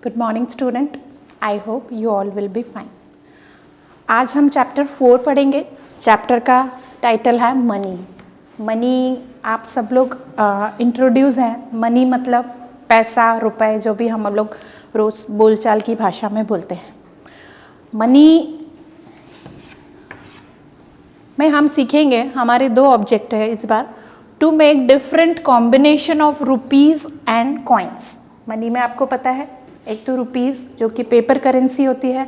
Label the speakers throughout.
Speaker 1: Good morning student, I hope you all will be fine. आज हम chapter 4 पढ़ेंगे। Chapter का टाइटल है मनी। मनी आप सब लोग इंट्रोड्यूस हैं। मनी मतलब पैसा, रुपए, जो भी हम लोग रोज़ बोलचाल की भाषा में बोलते हैं। मनी में हम सीखेंगे, हमारे 2 ऑब्जेक्ट है इस बार, to make different combination of rupees and coins. Money में आपको पता है, एक तो रुपीज़ जो कि पेपर करेंसी होती है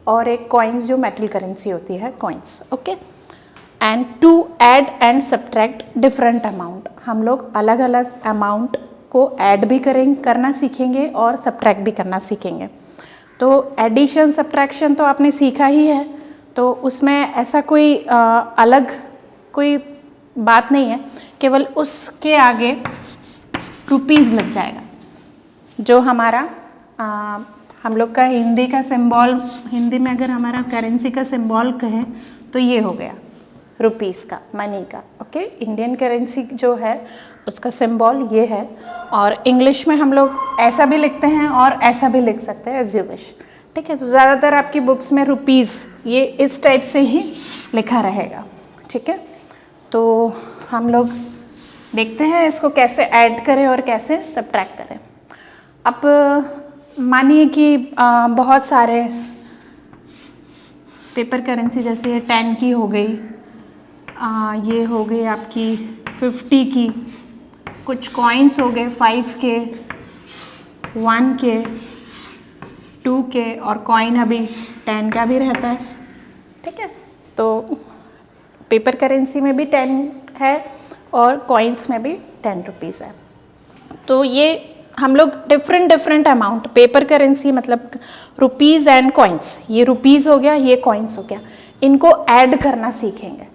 Speaker 1: और एक कॉइन्स जो मेटल करेंसी होती है, coins. Okay, and to add and subtract different amount. हम लोग अलग अलग अमाउंट को ऐड भी करना सीखेंगे और सब्ट्रैक्ट भी करना सीखेंगे। तो एडिशन सब्ट्रैक्शन तो आपने सीखा ही है, तो उसमें ऐसा कोई अलग कोई बात नहीं है, केवल उसके आगे रुपीज़ लग जाएगा। जो हमारा हम लोग का हिंदी का सिंबल, हिंदी में अगर हमारा करेंसी का सिंबल कहें तो ये हो गया रुपीज़ का, मनी का। ओके, इंडियन करेंसी जो है उसका सिंबल ये है, और इंग्लिश में हम लोग ऐसा भी लिखते हैं और ऐसा भी लिख सकते हैं, एज यू विश। ठीक है, तो ज़्यादातर आपकी बुक्स में रुपीज़ ये इस टाइप से ही लिखा रहेगा। ठीक है, तो हम लोग देखते हैं इसको कैसे ऐड करें और कैसे सब्ट्रैक्ट करें। अब मानिए कि बहुत सारे पेपर करेंसी, जैसे ये 10 की हो गई, ये हो गई आपकी 50 की, कुछ कॉइन्स हो गए 5 के, 1 के, 2 के, और कॉइन अभी 10 का भी रहता है। ठीक है, तो पेपर करेंसी में भी 10 है और कॉइन्स में भी 10 रुपीज़ है। तो ये हम लोग डिफरेंट अमाउंट, पेपर करेंसी मतलब रुपीज़ एंड कॉइन्स, ये रुपीज़ हो गया, ये कॉइन्स हो गया, इनको ऐड करना सीखेंगे।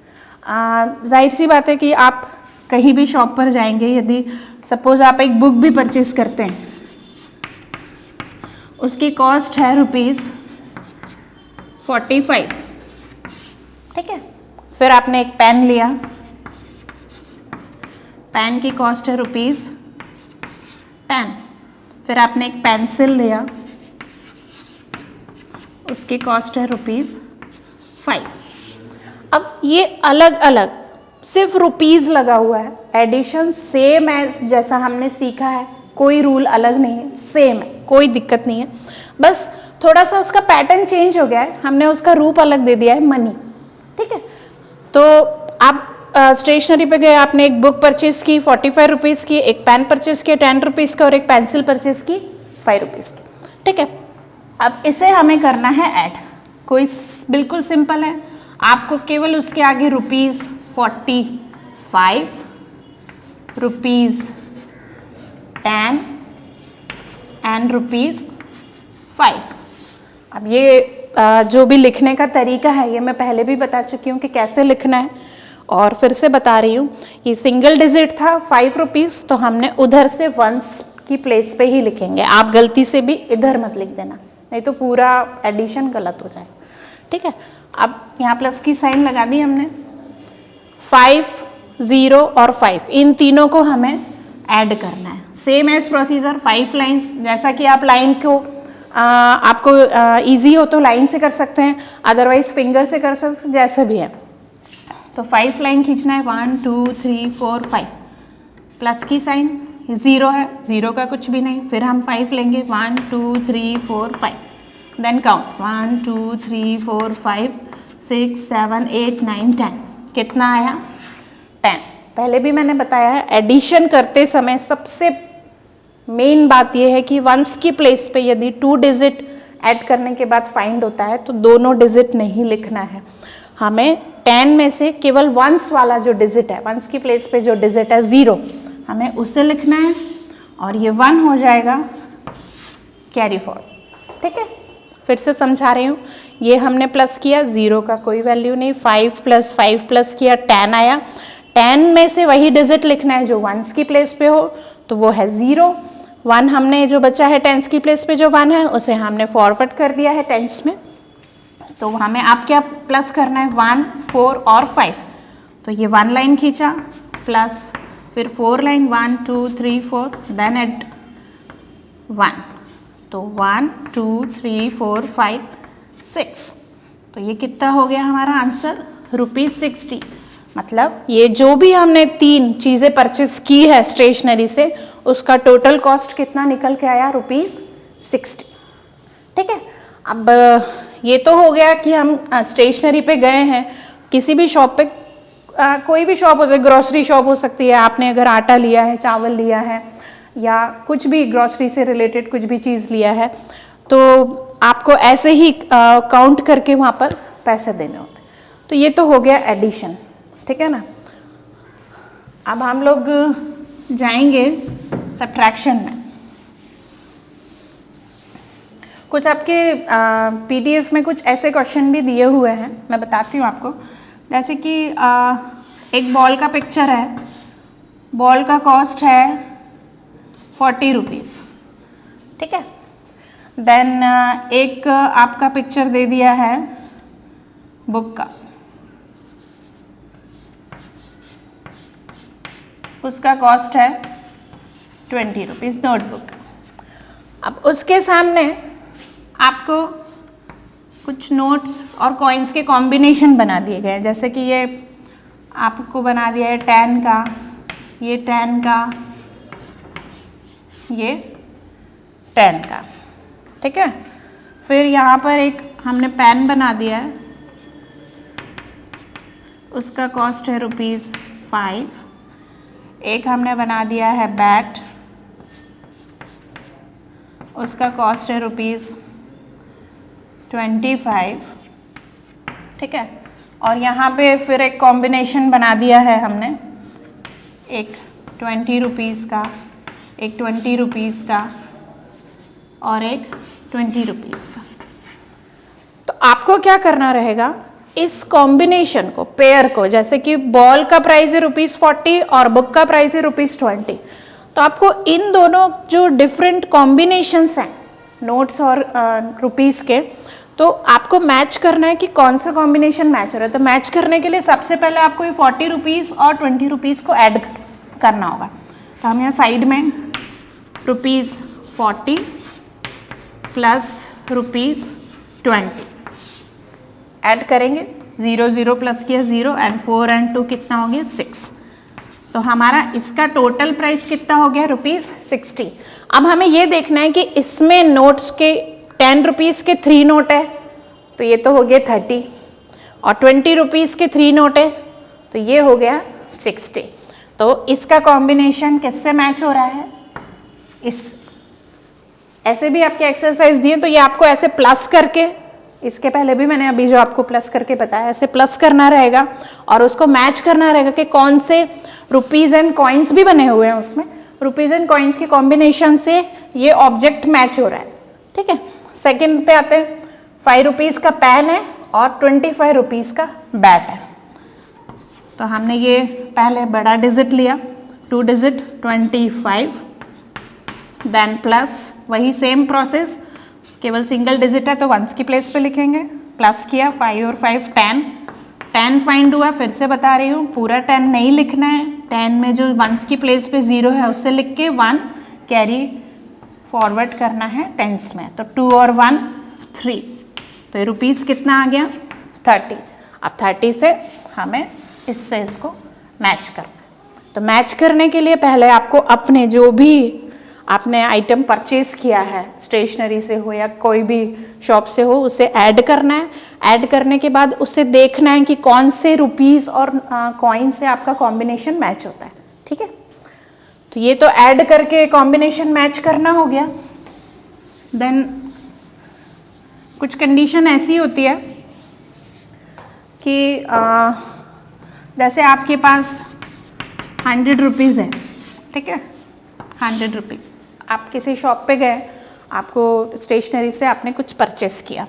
Speaker 1: जाहिर सी बात है कि आप कहीं भी शॉप पर जाएंगे, यदि सपोज आप एक बुक भी परचेज करते हैं, उसकी कॉस्ट है ₹45। ठीक है, फिर आपने एक पेन लिया, पेन की कॉस्ट है ₹10। फिर आपने एक पेंसिल लिया, उसकी कॉस्ट है ₹5। अब ये अलग अलग सिर्फ रुपीज़ लगा हुआ है, एडिशन सेम एज जैसा हमने सीखा है, कोई रूल अलग नहीं है, सेम है, कोई दिक्कत नहीं है। बस थोड़ा सा उसका पैटर्न चेंज हो गया है, हमने उसका रूप अलग दे दिया है, मनी। ठीक है, तो आप स्टेशनरी पे गए, आपने एक बुक परचेज की 45 रुपीज़ की, एक पेन परचेज किया 10 रुपीज़ का, और एक पेंसिल परचेज की 5 रुपीज़ की। ठीक है, अब इसे हमें करना है ऐड। कोई बिल्कुल सिंपल है, आपको केवल उसके आगे ₹45, ₹10 एंड ₹5। अब ये जो भी लिखने का तरीका है, ये मैं पहले भी बता चुकी हूँ कि कैसे लिखना है, और फिर से बता रही हूँ। ये सिंगल डिजिट था 5 रुपीज़, तो हमने उधर से वंस की प्लेस पे ही लिखेंगे। आप गलती से भी इधर मत लिख देना, नहीं तो पूरा एडिशन गलत हो जाए। ठीक है, अब यहाँ प्लस की साइन लगा दी हमने। 5, 0 और 5, इन तीनों को हमें ऐड करना है। सेम एज प्रोसीजर, 5 लाइन्स, जैसा कि आप लाइन को आपको ईजी हो तो लाइन से कर सकते हैं, अदरवाइज फिंगर से कर सकते हैं, जैसे भी है। तो 5 लाइन खींचना है, 1 2 3 4 5, प्लस की साइन, 0 है, 0 का कुछ भी नहीं। फिर हम 5 लेंगे, 1 2 3 4 5, देन काउंट 1 2 3 4 5 6 7 8 9 10। कितना आया? 10। पहले भी मैंने बताया है, एडिशन करते समय सबसे मेन बात यह है कि वंस की प्लेस पे यदि 2 डिजिट ऐड करने के बाद फाइंड होता है तो दोनों डिजिट नहीं लिखना है। हमें 10 में से केवल वंस वाला जो डिजिट है, वंस की प्लेस पे जो डिजिट है 0, हमें उसे लिखना है, और ये 1 हो जाएगा कैरी फॉरवर्ड। ठीक है, फिर से समझा रही हूँ। ये हमने प्लस किया, 0 का कोई वैल्यू नहीं, 5 + 5 प्लस किया, 10 आया। 10 में से वही डिजिट लिखना है जो वंस की प्लेस पे हो, तो वो है 0। 1 हमने जो बचा है टेंस की प्लेस पे जो 1 है, उसे हमने फॉरवर्ड कर दिया है टेंस में। तो हमें आप क्या प्लस करना है, 1 4 और 5। तो ये 1 लाइन खींचा, प्लस फिर 4 लाइन, 1 2 3 4, देन एट 1, तो 1 2 3 4 5 6, तो ये कितना हो गया हमारा आंसर, ₹60। मतलब ये जो भी हमने 3 चीज़ें परचेस की है स्टेशनरी से, उसका टोटल कॉस्ट कितना निकल के आया, ₹60। ठीक है। अब ये तो हो गया कि हम स्टेशनरी पे गए हैं, किसी भी शॉप पे, कोई भी शॉप हो सकती है, ग्रॉसरी शॉप हो सकती है, आपने अगर आटा लिया है, चावल लिया है, या कुछ भी ग्रॉसरी से रिलेटेड कुछ भी चीज़ लिया है, तो आपको ऐसे ही काउंट करके वहाँ पर पैसे देने होते हैं। तो ये तो हो गया एडिशन, ठीक है ना। अब हम लोग जाएंगे सब्ट्रैक्शन में। कुछ आपके पीडीएफ में कुछ ऐसे क्वेश्चन भी दिए हुए हैं, मैं बताती हूँ आपको। जैसे कि एक बॉल का पिक्चर है, बॉल का कॉस्ट है ₹40, ठीक है। देन एक आपका पिक्चर दे दिया है बुक का, उसका कॉस्ट है ₹20 नोटबुक। अब उसके सामने आपको कुछ नोट्स और कॉइन्स के कॉम्बिनेशन बना दिए गए हैं। जैसे कि ये आपको बना दिया है 10 का, ये 10 का, ये 10 का, ठीक है। फिर यहाँ पर एक हमने पेन बना दिया है, उसका कॉस्ट है ₹5। एक हमने बना दिया है बैट, उसका कॉस्ट है ₹25, ठीक है। और यहाँ पे फिर एक कॉम्बिनेशन बना दिया है हमने, एक ₹20 का, एक ₹20 का और एक ₹20 का। तो आपको क्या करना रहेगा, इस कॉम्बिनेशन को, पेयर को, जैसे कि बॉल का प्राइस है ₹40 और बुक का प्राइस है ₹20, तो आपको इन दोनों जो डिफरेंट कॉम्बिनेशंस हैं नोट्स और रुपीस के, तो आपको मैच करना है कि कौन सा कॉम्बिनेशन मैच हो रहा है। तो मैच करने के लिए सबसे पहले आपको ये ₹40 और ₹20 को ऐड करना होगा। तो हम यहाँ साइड में ₹40 प्लस ₹20 ऐड करेंगे, 0 0 प्लस किया 0 एंड 4 एंड 2 कितना हो गया 6। तो हमारा इसका टोटल प्राइस कितना हो गया, ₹60। अब हमें ये देखना है कि इसमें नोट्स के ₹10 के 3 नोट है, तो ये तो हो गया 30, और ₹20 के 3 नोट है, तो ये हो गया 60। तो इसका कॉम्बिनेशन किससे मैच हो रहा है, इस, ऐसे भी आपके एक्सरसाइज दिए, तो ये आपको ऐसे प्लस करके, इसके पहले भी मैंने अभी जो आपको प्लस करके बताया, ऐसे प्लस करना रहेगा और उसको मैच करना रहेगा कि कौन से रुपीज़ एंड कॉइन्स भी बने हुए हैं, उसमें रुपीज़ एंड कॉइन्स के कॉम्बिनेशन से ये ऑब्जेक्ट मैच हो रहा है, ठीक है। सेकंड पे आते हैं, ₹5 का पेन है और ₹25 का बैट है। तो हमने ये पहले बड़ा डिजिट लिया, 2 डिजिट 25, देन प्लस, वही सेम प्रोसेस, केवल सिंगल डिजिट है तो वंस की प्लेस पे लिखेंगे, प्लस किया 5 और 5 10 फाइंड हुआ। फिर से बता रही हूँ, पूरा 10 नहीं लिखना है, 10 में जो वंस की प्लेस पे 0 है उससे लिख के 1 कैरी फॉरवर्ड करना है टेंस में। तो 2 और 1 3, तो रुपीज़ कितना आ गया 30। अब 30 से हमें इससे इसको मैच करना है। तो मैच करने के लिए पहले आपको अपने जो भी आपने आइटम परचेज किया है, स्टेशनरी से हो या कोई भी शॉप से हो, उसे ऐड करना है। ऐड करने के बाद उससे देखना है कि कौन से रुपीस और कॉइन से आपका कॉम्बिनेशन मैच होता है, ठीक है। तो ये तो ऐड करके कॉम्बिनेशन मैच करना हो गया। देन कुछ कंडीशन ऐसी होती है कि जैसे आपके पास 100 रुपीज़ है, ठीक है, 100 रुपीज़, आप किसी शॉप पे गए, आपको स्टेशनरी से आपने कुछ परचेस किया,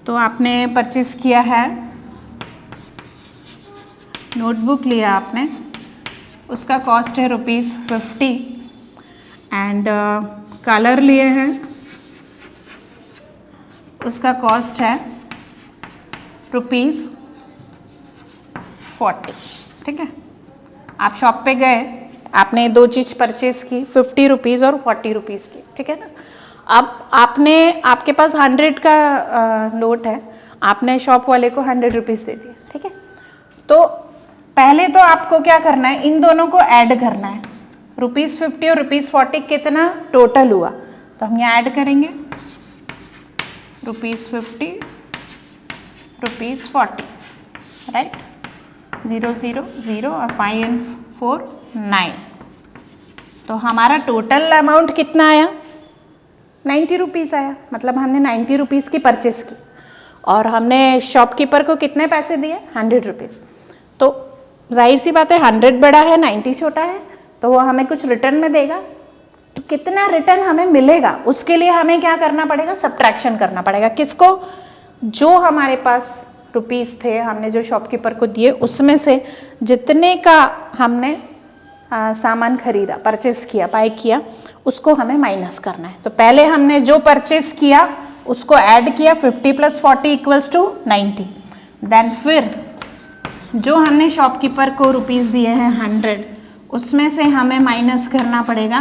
Speaker 1: तो आपने परचेस किया है, नोटबुक लिया आपने, उसका कॉस्ट है ₹50 एंड कलर लिए हैं, उसका कॉस्ट है ₹40, ठीक है। आप शॉप पे गए, आपने दो चीज़ परचेज की 50 रुपीज़ और 40 रुपीज़ की, ठीक है ना। अब आपके पास 100 का नोट है, आपने शॉप वाले को 100 रुपीज़ दे दिया, ठीक है। तो पहले तो आपको क्या करना है, इन दोनों को ऐड करना है। ₹50 और ₹40 कितना टोटल हुआ, तो हम यहाँ ऐड करेंगे ₹50, ₹40, राइट। 0 0 0 और 5 and 4 9। तो हमारा टोटल अमाउंट कितना आया, 90 रुपीज़ आया। मतलब हमने 90 रुपीज़ की परचेस की और हमने शॉपकीपर को कितने पैसे दिए, 100 रुपीज़। तो जाहिर सी बात है 100 बड़ा है 90 छोटा है, तो वो हमें कुछ रिटर्न में देगा। तो कितना रिटर्न हमें मिलेगा उसके लिए हमें क्या करना पड़ेगा, सब्ट्रैक्शन करना पड़ेगा। किसको, जो हमारे पास रुपीज़ थे हमने जो शॉपकीपर को दिए उसमें से जितने का हमने सामान खरीदा, परचेस किया, बाय किया, उसको हमें माइनस करना है। तो पहले हमने जो परचेस किया उसको ऐड किया, 50 + 40 = 90। देन फिर जो हमने शॉपकीपर को रुपीज़ दिए हैं 100, उसमें से हमें माइनस करना पड़ेगा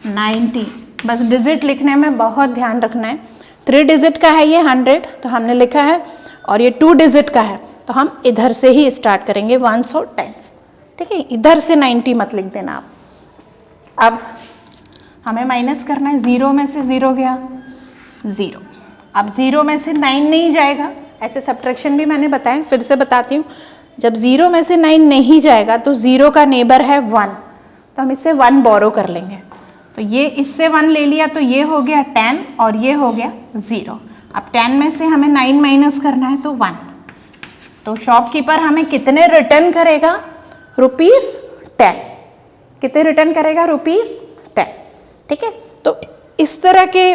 Speaker 1: 90। बस डिजिट लिखने में बहुत ध्यान रखना है। 3 डिजिट का है ये 100, तो हमने लिखा है, और ये 2 डिजिट का है, तो हम इधर से ही स्टार्ट करेंगे, 1s और 10s, ठीक है। इधर से 90 मत लिख देना आप। अब हमें माइनस करना है, 0 में से 0 गया 0। अब 0 में से 9 नहीं जाएगा, ऐसे सब्ट्रैक्शन भी मैंने बताया, फिर से बताती हूँ। जब 0 में से 9 नहीं जाएगा तो 0 का नेबर है 1, तो हम इससे 1 बोरो कर लेंगे। तो ये इससे 1 ले लिया, तो ये हो गया 10 और ये हो गया 0। अब 10 में से हमें 9 माइनस करना है, तो 1। तो शॉपकीपर हमें कितने रिटर्न करेगा, ₹10। कितने रिटर्न करेगा, ₹10, ठीक है। तो इस तरह के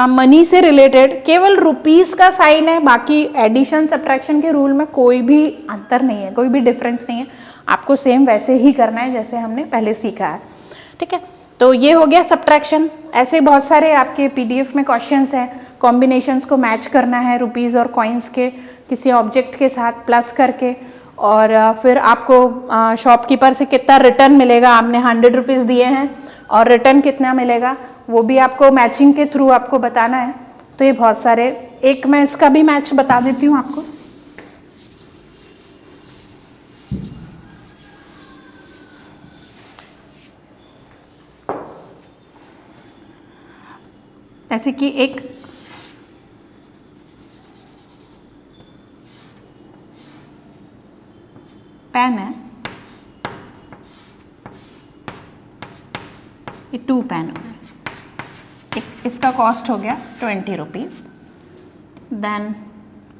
Speaker 1: मनी से रिलेटेड केवल रुपीस का साइन है, बाकी एडिशन सब्ट्रैक्शन के रूल में कोई भी अंतर नहीं है, कोई भी डिफरेंस नहीं है। आपको सेम वैसे ही करना है जैसे हमने पहले सीखा है, ठीक है। तो ये हो गया सब्ट्रैक्शन। ऐसे बहुत सारे आपके पीडीएफ में क्वेश्चंस हैं, कॉम्बिनेशंस को मैच करना है रुपीज़ और कॉइन्स के किसी ऑब्जेक्ट के साथ प्लस करके, और फिर आपको शॉपकीपर से कितना रिटर्न मिलेगा, आपने 100 रुपीज़ दिए हैं और रिटर्न कितना मिलेगा वो भी आपको मैचिंग के थ्रू आपको बताना है। तो ये बहुत सारे, एक मैं इसका भी मैच बता देती हूँ आपको। जैसे कि एक पेन है, ये 2 पेन हो गए, इसका कॉस्ट हो गया 20 रुपीज़। देन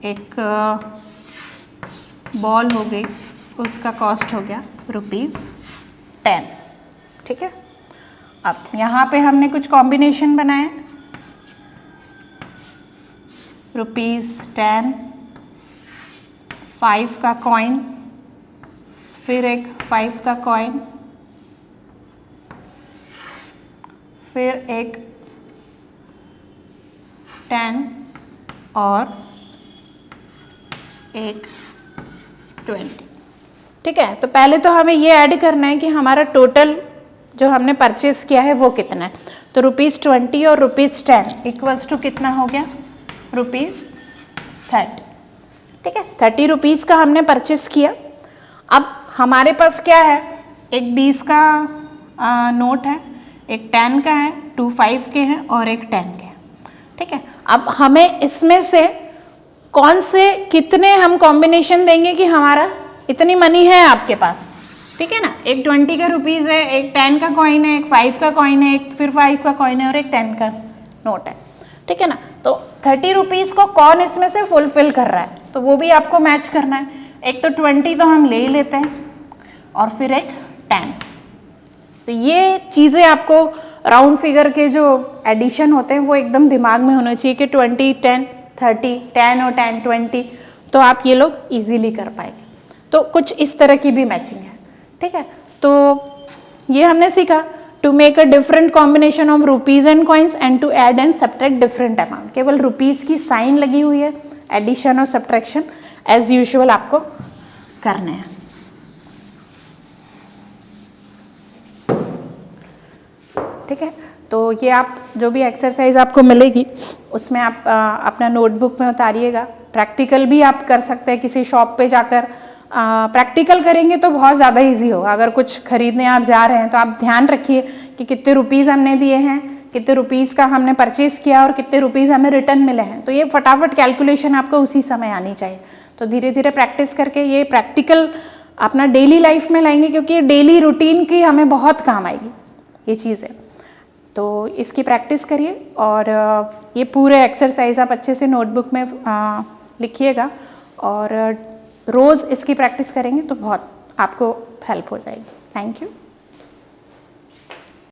Speaker 1: एक बॉल हो गई, उसका कॉस्ट हो गया ₹10, ठीक है। अब यहाँ पे हमने कुछ कॉम्बिनेशन बनाए, ₹10, 5 का कॉइन, फिर एक 5 का कॉइन, फिर एक 10 और एक 20, ठीक है। तो पहले तो हमें ये ऐड करना है कि हमारा टोटल जो हमने परचेस किया है वो कितना है। तो ₹20 और ₹10 इक्वल्स टू कितना हो गया, ₹30, ठीक है। 30 रुपीज़ का हमने परचेस किया। अब हमारे पास क्या है, एक 20 का नोट है, एक 10 का है, 2 5 के हैं और एक 10 के हैं, ठीक है। अब हमें इसमें से कौन से कितने हम कॉम्बिनेशन देंगे कि हमारा इतनी मनी है आपके पास, ठीक है ना। एक 20 का रुपीज़ है, एक 10 का कॉइन है, एक 5 का कॉइन है, एक फिर 5 का कॉइन है और एक 10 का नोट है, ठीक है ना। तो 30 रुपीज़ को कौन इसमें से फुलफिल कर रहा है, तो वो भी आपको मैच करना है। एक तो 20 तो हम ले ही लेते हैं और फिर एक 10। तो ये चीज़ें आपको राउंड फिगर के जो एडिशन होते हैं वो एकदम दिमाग में होना चाहिए कि 20, 10, 30, 10 और 10, 20, तो आप ये लोग इजीली कर पाएंगे। तो कुछ इस तरह की भी मैचिंग है, ठीक है। तो ये हमने सीखा, to make a different combination of rupees and coins and to add and subtract different amount. केवल रुपीज़ की साइन लगी हुई है, एडिशन और सब्ट्रैक्शन एज यूजुअल आपको करने हैं। तो ये आप जो भी एक्सरसाइज आपको मिलेगी उसमें आप अपना नोटबुक में उतारिएगा। प्रैक्टिकल भी आप कर सकते हैं किसी शॉप पे जाकर। प्रैक्टिकल करेंगे तो बहुत ज़्यादा इजी होगा। अगर कुछ खरीदने आप जा रहे हैं तो आप ध्यान रखिए कि कितने रुपीज़ हमने दिए हैं, कितने रुपीज़ का हमने परचेज़ किया और कितने रुपीज़ हमें रिटर्न मिले हैं। तो ये फटाफट कैलकुलेशन आपको उसी समय आनी चाहिए। तो धीरे धीरे प्रैक्टिस करके ये प्रैक्टिकल अपना डेली लाइफ में लाएंगे, क्योंकि ये डेली रूटीन की हमें बहुत काम आएगी ये चीज़ें। तो इसकी प्रैक्टिस करिए और ये पूरे एक्सरसाइज आप अच्छे से नोटबुक में लिखिएगा और रोज़ इसकी प्रैक्टिस करेंगे तो बहुत आपको हेल्प हो जाएगी। Thank you.